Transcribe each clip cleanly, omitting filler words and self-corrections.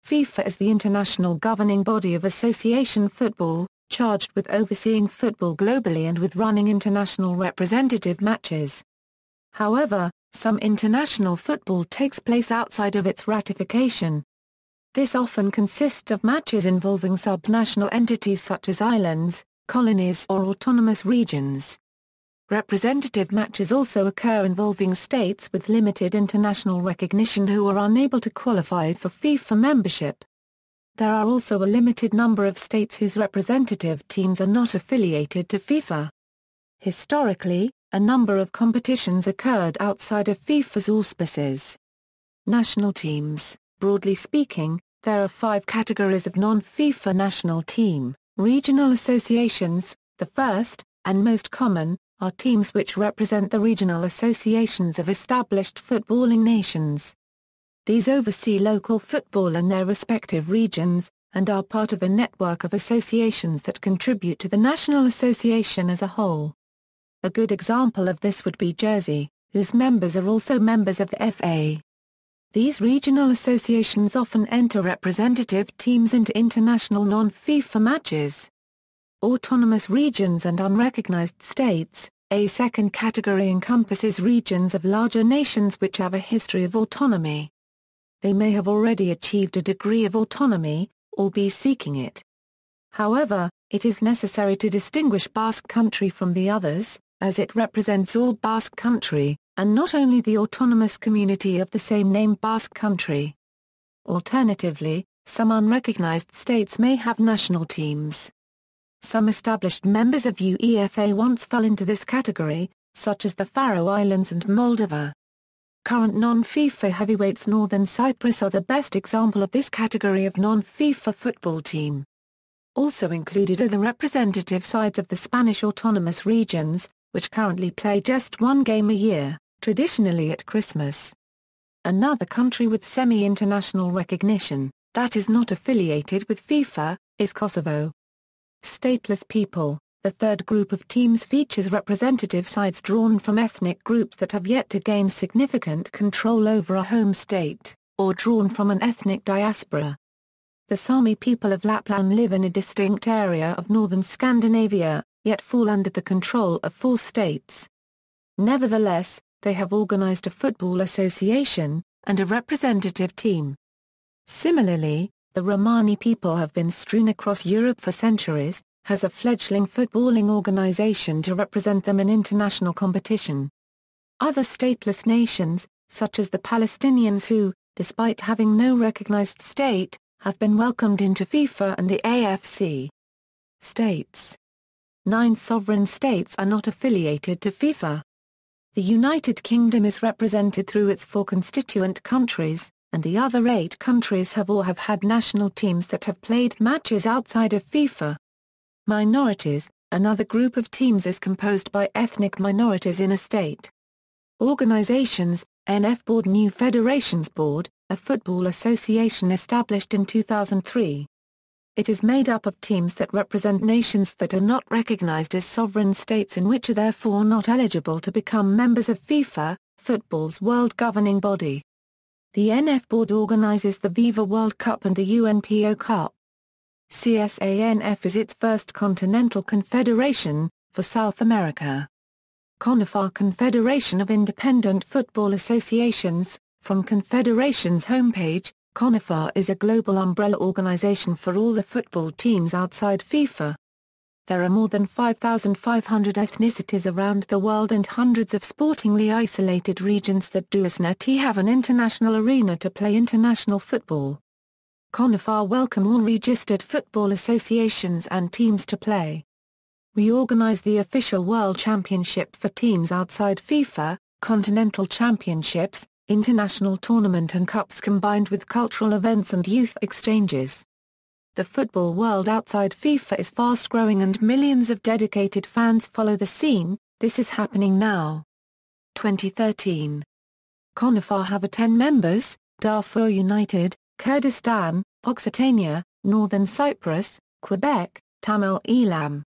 FIFA is the international governing body of association football, charged with overseeing football globally and with running international representative matches. However, some international football takes place outside of its ratification. This often consists of matches involving subnational entities such as islands, colonies or autonomous regions. Representative matches also occur involving states with limited international recognition who are unable to qualify for FIFA membership. There are also a limited number of states whose representative teams are not affiliated to FIFA. Historically, a number of competitions occurred outside of FIFA's auspices. National teams. Broadly speaking, there are 5 categories of non-FIFA national team. Regional associations, the first, and most common, are teams which represent the regional associations of established footballing nations. These oversee local football in their respective regions, and are part of a network of associations that contribute to the national association as a whole. A good example of this would be Jersey, whose members are also members of the FA. These regional associations often enter representative teams into international non-FIFA matches. Autonomous regions and unrecognized states. A second category encompasses regions of larger nations which have a history of autonomy. They may have already achieved a degree of autonomy, or be seeking it. However, it is necessary to distinguish Basque Country from the others, as it represents all Basque Country, and not only the autonomous community of the same name Basque Country. Alternatively, some unrecognized states may have national teams. Some established members of UEFA once fell into this category, such as the Faroe Islands and Moldova. Current non-FIFA heavyweights Northern Cyprus are the best example of this category of non-FIFA football team. Also included are the representative sides of the Spanish autonomous regions, which currently play just one game a year, traditionally at Christmas. Another country with semi-international recognition, that is not affiliated with FIFA, is Kosovo. Stateless people. The third group of teams features representative sides drawn from ethnic groups that have yet to gain significant control over a home state, or drawn from an ethnic diaspora. The Sami people of Lapland live in a distinct area of northern Scandinavia, yet fall under the control of 4 states. Nevertheless, they have organized a football association, and a representative team. Similarly, the Romani people have been strewn across Europe for centuries, has a fledgling footballing organization to represent them in international competition. Other stateless nations, such as the Palestinians who, despite having no recognized state, have been welcomed into FIFA and the AFC. States. 9 sovereign states are not affiliated to FIFA. The United Kingdom is represented through its 4 constituent countries, and the other 8 countries have or have had national teams that have played matches outside of FIFA. Minorities. Another group of teams is composed by ethnic minorities in a state. Organizations. NF Board New Federations Board, a football association established in 2003. It is made up of teams that represent nations that are not recognized as sovereign states and which are therefore not eligible to become members of FIFA, football's world governing body. The NF Board organizes the Viva World Cup and the UNPO Cup. CSANF is its first continental confederation, for South America. CONIFA Confederation of Independent Football Associations. From Confederation's homepage, CONIFA is a global umbrella organization for all the football teams outside FIFA. There are more than 5,500 ethnicities around the world and hundreds of sportingly isolated regions that do not have an international arena to play international football. CONIFA welcome all registered football associations and teams to play. We organize the official World Championship for teams outside FIFA, continental championships, international tournament and cups combined with cultural events and youth exchanges. The football world outside FIFA is fast-growing and millions of dedicated fans follow the scene. This is happening now. 2013. CONIFA have 10 members: Darfur United, Kurdistan, Occitania, Northern Cyprus, Quebec, Tamil Eelam.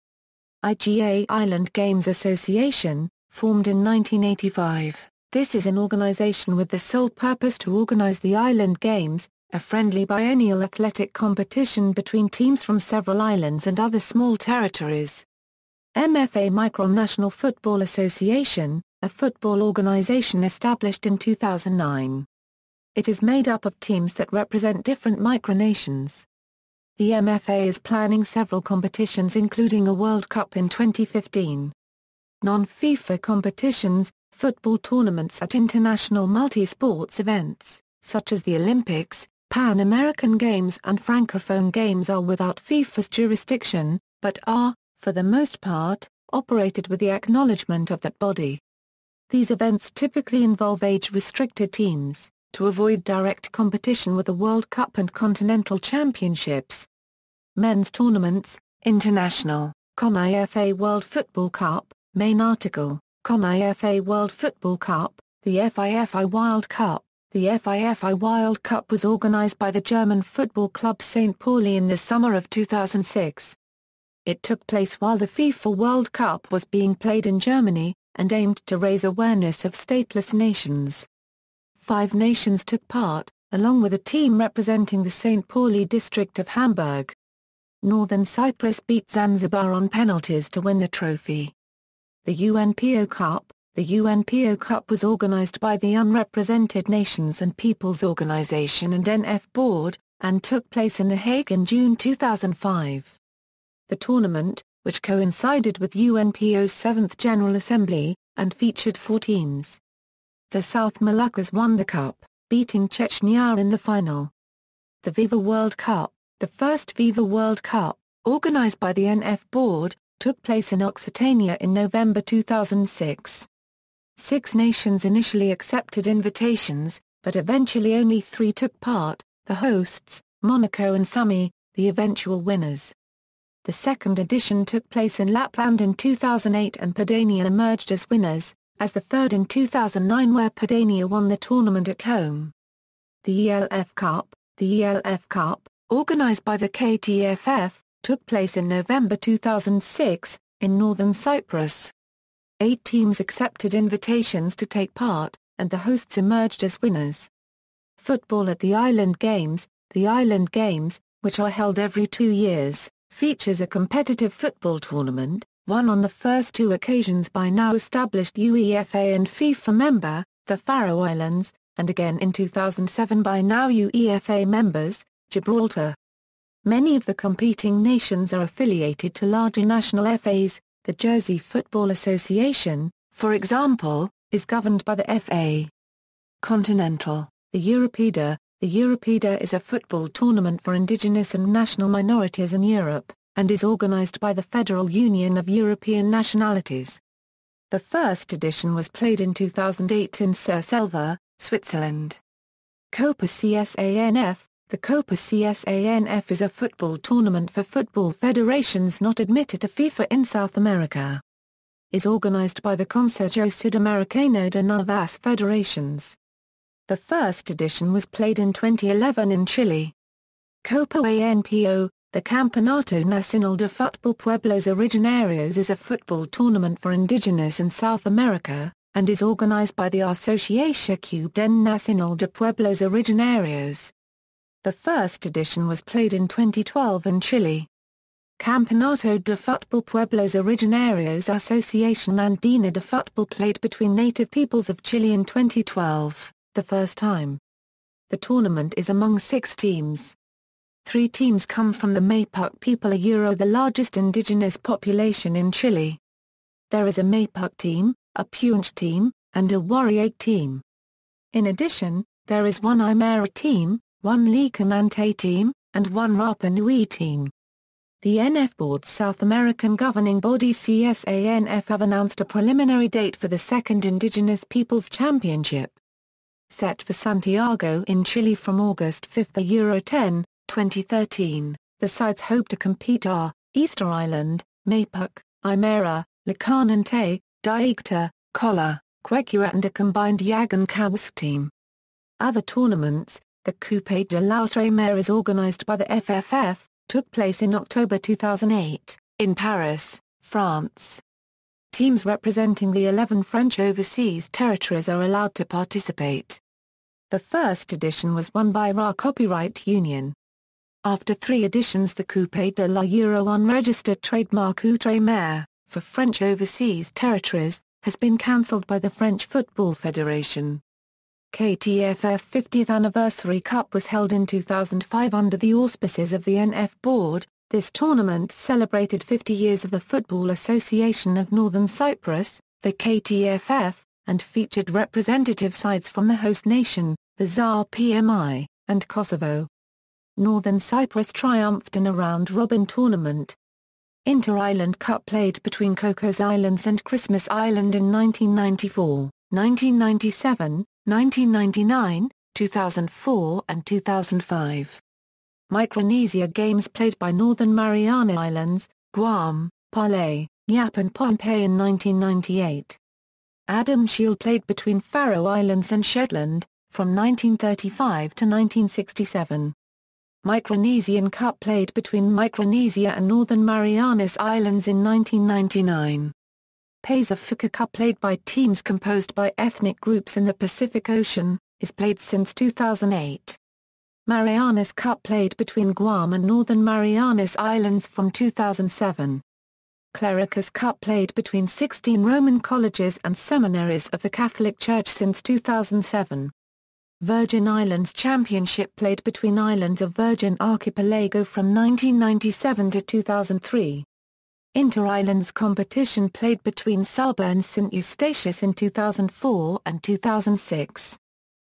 IGA Island Games Association, formed in 1985. This is an organization with the sole purpose to organize the island games, a friendly biennial athletic competition between teams from several islands and other small territories. MFA Micronational Football Association, a football organization established in 2009. It is made up of teams that represent different micronations. The MFA is planning several competitions including a World Cup in 2015. Non-FIFA competitions, football tournaments at international multi-sports events, such as the Olympics, Pan American Games and Francophone Games are without FIFA's jurisdiction, but are, for the most part, operated with the acknowledgement of that body. These events typically involve age-restricted teams, to avoid direct competition with the World Cup and Continental Championships. Men's tournaments, international, CONIFA World Football Cup, main article, CONIFA World Football Cup, the FIFA Wild Cup. The FIFA Wild Cup was organized by the German football club St. Pauli in the summer of 2006. It took place while the FIFA World Cup was being played in Germany, and aimed to raise awareness of stateless nations. 5 nations took part, along with a team representing the St. Pauli district of Hamburg. Northern Cyprus beat Zanzibar on penalties to win the trophy. The UNPO Cup. The UNPO Cup was organized by the Unrepresented Nations and Peoples Organization and NF Board, and took place in The Hague in June 2005. The tournament, which coincided with UNPO's 7th General Assembly, and featured 4 teams. The South Moluccas won the cup, beating Chechnya in the final. The Viva World Cup, the first Viva World Cup, organized by the NF Board, took place in Occitania in November 2006. 6 nations initially accepted invitations, but eventually only 3 took part, the hosts, Monaco and Sami, the eventual winners. The second edition took place in Lapland in 2008 and Padania emerged as winners, as the third in 2009 where Padania won the tournament at home. The ELF Cup, organized by the KTFF, took place in November 2006, in northern Cyprus. 8 teams accepted invitations to take part, and the hosts emerged as winners. Football at the Island Games. The Island Games, which are held every 2 years, features a competitive football tournament, won on the first 2 occasions by now established UEFA and FIFA member, the Faroe Islands, and again in 2007 by now UEFA members, Gibraltar. Many of the competing nations are affiliated to larger national FAs. The Jersey Football Association, for example, is governed by the FA. Continental, the Europeda. The Europeda is a football tournament for indigenous and national minorities in Europe, and is organized by the Federal Union of European Nationalities. The first edition was played in 2008 in Surselva, Switzerland. Copa CSANF. The Copa CSANF is a football tournament for football federations not admitted to FIFA in South America. Is organized by the Consejo Sudamericano de Nuevas Federations. The first edition was played in 2011 in Chile. Copa ANPO, the Campeonato Nacional de Futebol Pueblos Originarios is a football tournament for indigenous and South America, and is organized by the Asociación Nacional de Pueblos Originarios. The first edition was played in 2012 in Chile. Campeonato de Futebol Pueblos Originarios Asociación Andina de Futbol played between native peoples of Chile in 2012, the first time. The tournament is among 6 teams. 3 teams come from the Mapuche people, the largest indigenous population in Chile. There is a Mapuche team, a Puanche team, and a Wariag team. In addition, there is 1 Aymara team, 1 Licanante team, and 1 Rapa Nui team. The NF Board's South American governing body CSANF have announced a preliminary date for the 2nd Indigenous Peoples Championship. Set for Santiago in Chile from August 5 to Euro 10, 2013, the sides hope to compete are, Easter Island, Mapuche, Aymara, Licanante, Daigta, Kola, Quechua and a combined Yagan Kawsk team. Other tournaments, the Coupe de l'Outre-mer is organized by the FFF, took place in October 2008, in Paris, France. Teams representing the 11 French overseas territories are allowed to participate. The first edition was won by Ra Copyright Union. After 3 editions, the Coupe de la Euro unregistered trademark Outre-mer, for French overseas territories, has been cancelled by the French Football Federation. KTFF 50th Anniversary Cup was held in 2005 under the auspices of the NF Board. This tournament celebrated 50 years of the Football Association of Northern Cyprus, the KTFF, and featured representative sides from the host nation, the ZAR PMI, and Kosovo. Northern Cyprus triumphed in a round-robin tournament. Inter-Island Cup played between Cocos Islands and Christmas Island in 1994, 1997, 1999, 2004 and 2005. Micronesia games played by Northern Mariana Islands, Guam, Palay, Yap and Pohnpei in 1998. Adam Shield played between Faroe Islands and Shetland, from 1935 to 1967. Micronesian Cup played between Micronesia and Northern Marianas Islands in 1999. Pacifica Cup played by teams composed by ethnic groups in the Pacific Ocean, is played since 2008. Marianas Cup played between Guam and Northern Marianas Islands from 2007. Clericus Cup played between 16 Roman colleges and seminaries of the Catholic Church since 2007. Virgin Islands Championship played between islands of Virgin Archipelago from 1997 to 2003. Inter-Islands competition played between Saba and St. Eustatius in 2004 and 2006.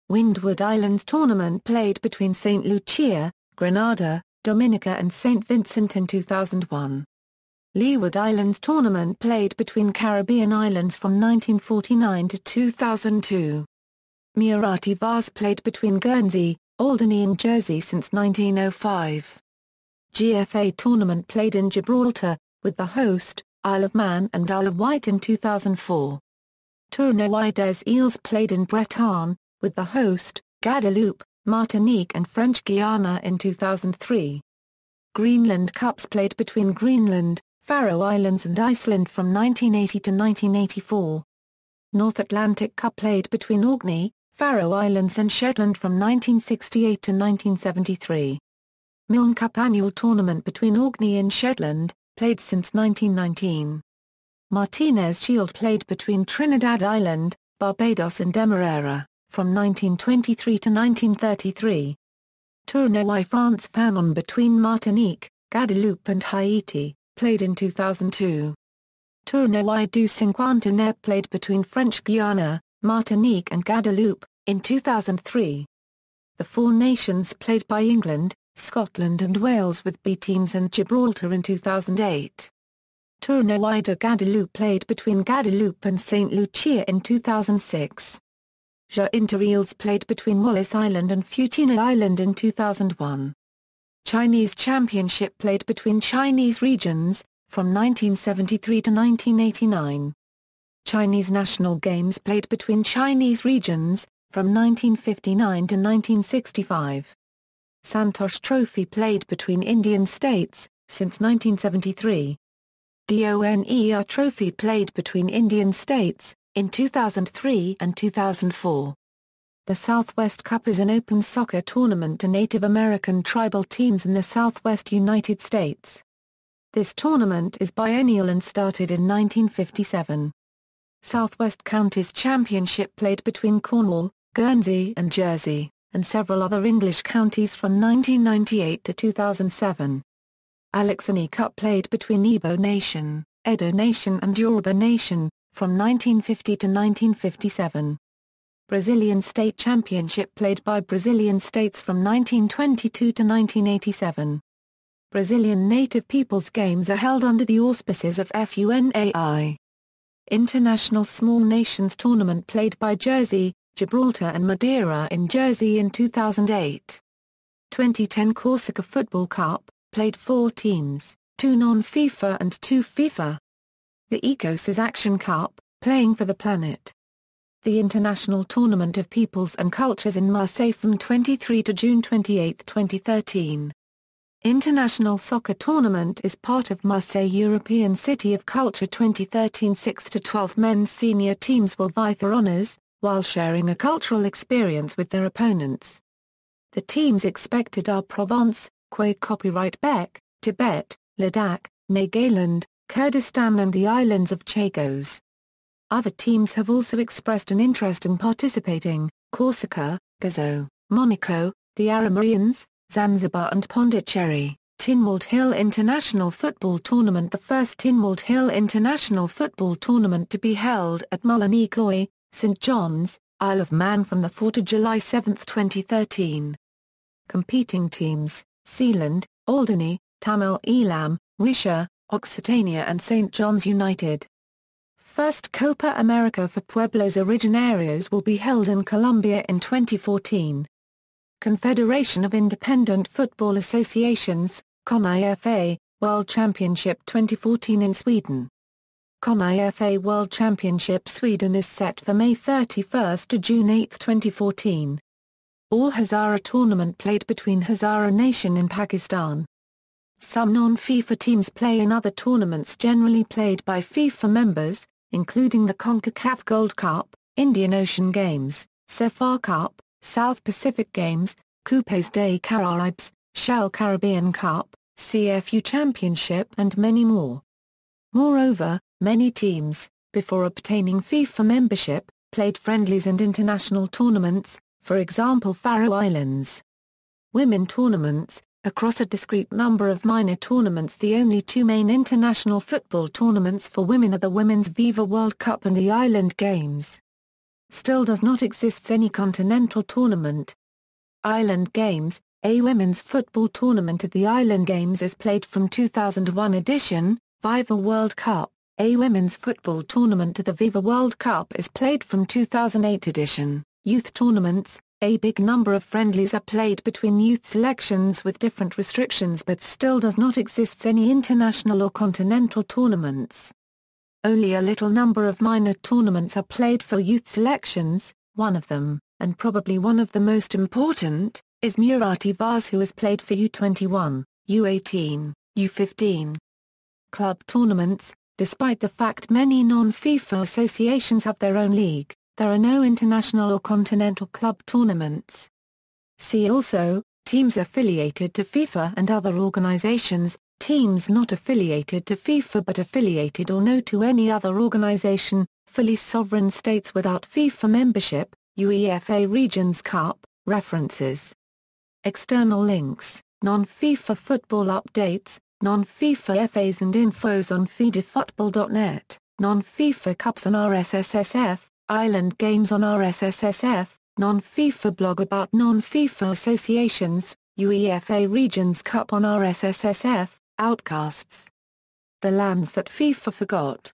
Windward Islands tournament played between St. Lucia, Grenada, Dominica and St. Vincent in 2001. Leeward Islands tournament played between Caribbean islands from 1949 to 2002. Murati Vase played between Guernsey, Alderney and Jersey since 1905. GFA tournament played in Gibraltar, with the host, Isle of Man and Isle of Wight in 2004. Tournoi des Îles played in Bretagne, with the host, Guadeloupe, Martinique and French Guiana in 2003. Greenland Cups played between Greenland, Faroe Islands and Iceland from 1980 to 1984. North Atlantic Cup played between Orkney, Faroe Islands and Shetland from 1968 to 1973. Milne Cup annual tournament between Orkney and Shetland, played since 1919. Martinez Shield played between Trinidad Island, Barbados and Demerara, from 1923 to 1933. Tournoi France Fanon between Martinique, Guadeloupe and Haiti, played in 2002. Tournoi du Cinquantenaire played between French Guiana, Martinique and Guadeloupe, in 2003. The Four Nations played by England, Scotland and Wales with B teams and Gibraltar in 2008. Tournoi de Guadeloupe played between Guadeloupe and St. Lucia in 2006. Jeux Inter-Îles played between Wallis Island and Futuna Island in 2001. Chinese Championship played between Chinese regions, from 1973 to 1989. Chinese National Games played between Chinese regions, from 1959 to 1965. Santosh Trophy played between Indian states, since 1973. DONER Trophy played between Indian states, in 2003 and 2004. The Southwest Cup is an open soccer tournament to Native American tribal teams in the Southwest United States. This tournament is biennial and started in 1957. Southwest Counties Championship played between Cornwall, Guernsey and Jersey, and several other English counties from 1998 to 2007. Alexani Cup played between Igbo Nation, Edo Nation and Yoruba Nation, from 1950 to 1957. Brazilian State Championship played by Brazilian states from 1922 to 1987. Brazilian Native Peoples Games are held under the auspices of FUNAI. International Small Nations Tournament played by Jersey, Gibraltar and Madeira in Jersey in 2008. 2010 Corsica Football Cup, played 4 teams, 2 non-FIFA and 2 FIFA. The Ecosys Action Cup, playing for the planet. The International Tournament of Peoples and Cultures in Marseille from 23 to June 28, 2013. International Soccer Tournament is part of Marseille European City of Culture 2013. 6 to 12 men's senior teams will vie for honours, while sharing a cultural experience with their opponents. The teams expected are Provence, Quebec copyright Bec, Tibet, Ladakh, Nagaland, Kurdistan and the islands of Chagos. Other teams have also expressed an interest in participating: Corsica, Gozo, Monaco, the Aramarians, Zanzibar and Pondicherry. Tynwald Hill International Football Tournament. The first Tynwald Hill International Football Tournament to be held at Mullinekloy, St John's, Isle of Man from the 4 to July 7, 2013. Competing teams: Sealand, Alderney, Tamil Elam, Risha, Occitania and St John's United. First Copa America for Pueblos Originarios will be held in Colombia in 2014. Confederation of Independent Football Associations, CON-IFA, World Championship 2014 in Sweden. CON-IFA World Championship Sweden is set for May 31 to June 8, 2014. All Hazara tournament played between Hazara Nation in Pakistan. Some non-FIFA teams play in other tournaments generally played by FIFA members, including the CONCACAF Gold Cup, Indian Ocean Games, CEFA Cup, South Pacific Games, Coupes des Caraïbes, Shell Caribbean Cup, CFU Championship and many more. Moreover, many teams, before obtaining FIFA membership, played friendlies and international tournaments, for example Faroe Islands. Women tournaments. Across a discrete number of minor tournaments, the only two main international football tournaments for women are the Women's Viva World Cup and the Island Games. Still does not exist any continental tournament. Island Games, a women's football tournament at the Island Games is played from 2001 edition. Viva World Cup, a women's football tournament to the Viva World Cup is played from 2008 edition. Youth tournaments. A big number of friendlies are played between youth selections with different restrictions, but still does not exist any international or continental tournaments. Only a little number of minor tournaments are played for youth selections. One of them, and probably one of the most important, is Murati Vaz, who is played for U21, U18, U15. Club tournaments. Despite the fact many non-FIFA associations have their own league, there are no international or continental club tournaments. See also, teams affiliated to FIFA and other organizations, teams not affiliated to FIFA but affiliated or no to any other organization, fully sovereign states without FIFA membership, UEFA Regions Cup, references. External links, non-FIFA football updates, non-FIFA FAs and infos on FIDEFootball.net, non-FIFA Cups on RSSSF, Island Games on RSSSF, non-FIFA blog about non-FIFA associations, UEFA Regions Cup on RSSSF, Outcasts. The Lands That FIFA Forgot.